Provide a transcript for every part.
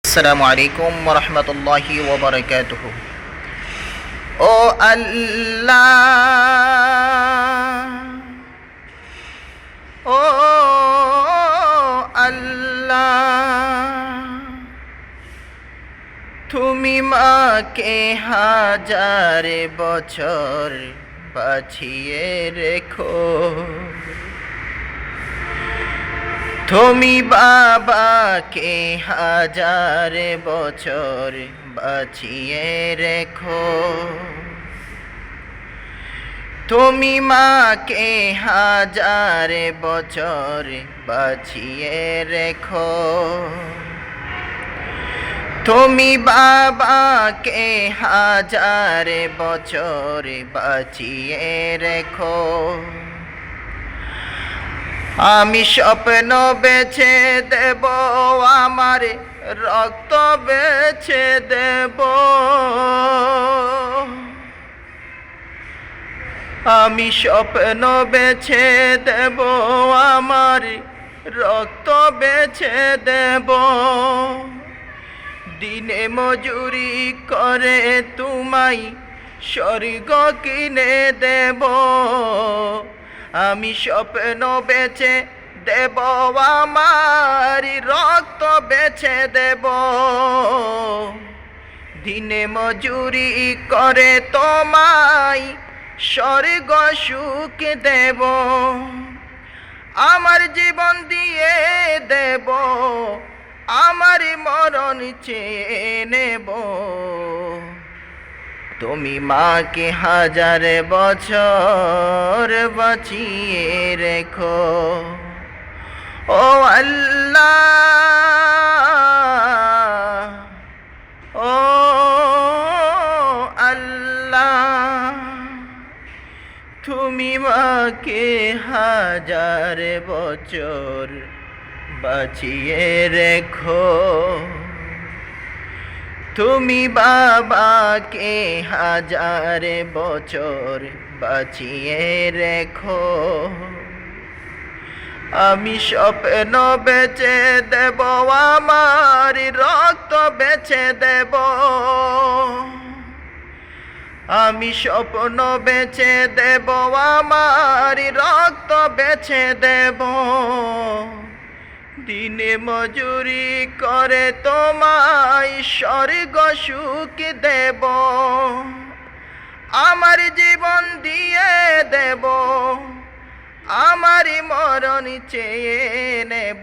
আসসালামু আলাইকুম ওয়া রাহমাতুল্লাহি ওয়া বারাকাতুহু। ও আল্লাহ, ও আল্লাহ, তুমি মাকে হাজার বছর বাঁচিয়ে রেখো, তুমি বাবাকে হাজার বছর বাঁচিয়ে রেখো, তুমি মাকে হাজার বছর বাঁচিয়ে রেখো, তুমি বাবাকে হাজার বছর বাঁচিয়ে রেখো। আমি স্বপ্ন বেছে দেব, আমার রক্ত বেছে দেব, আমি স্বপ্ন বেছে দেব, আমার রক্ত বেছে দেব, দিনে মজুরি করে তোমায় স্বর্গ কিনে দেব। আমি স্বপ্ন বেছে দেব, আমার রক্ত বেছে দেব, দিনে মজুরি করে তোমায় স্বর্গ সুখ দেব, আমার জীবন দিয়ে দেব, আমার মরণ চেয়ে নেব, তুমি মাকে হাজার বছর বাঁচিয়ে রেখো। ও আল্লাহ, ও আল্লাহ, তুমি মাকে হাজার বছর বাঁচিয়ে রেখো, তুমি বাবাকে হাজার বছর বাঁচিয়ে রেখো। আমি স্বপ্ন বেছে দেব, আমার রক্ত বেছে দেব, আমি স্বপ্ন বেছে দেব, আমার রক্ত বেছে দেব, দিনে মজুরি করে তোমায় স্বর্গ সুখ দেব, আমার জীবন দিয়ে দেব, আমার মরণ চেয়ে নেব।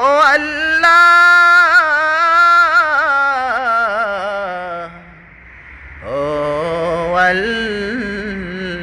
ও আল্লাহ, ও আল্লাহ।